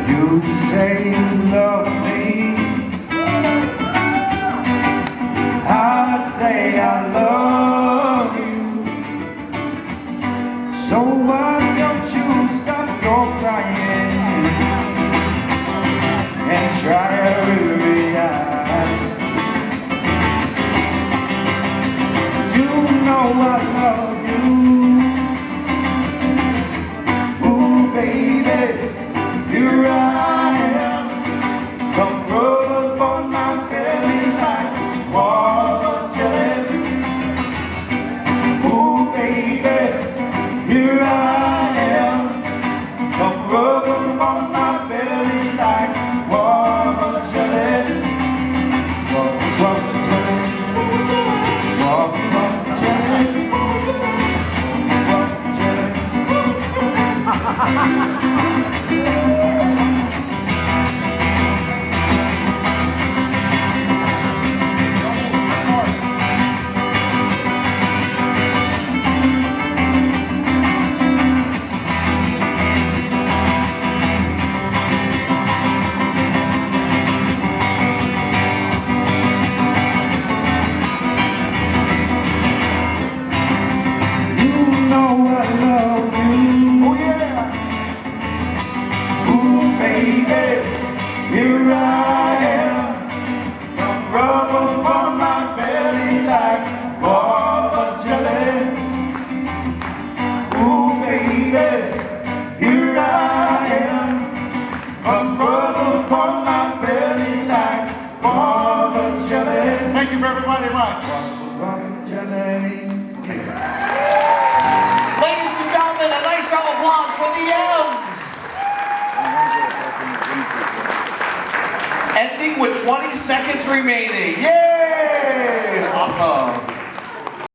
You say you love me, I say I love you. So why don't you stop your crying and try to realize? 'Cause you know I love you. Ooh baby, here I am, come rub up on my belly like Guava Jelly. Ooh baby, here I am, come rub up on my belly like Guava Jelly. Guava Jelly, Guava Jelly, Guava Jelly. Here I am, come rub up on my belly like Guava Jelly. Ooh baby, here I am, come rub up on my belly like Guava Jelly. Thank you very much. Guava Jelly. Ladies and gentlemen, a nice round of applause for the M's. Ending with 20 seconds remaining. Yay! Awesome.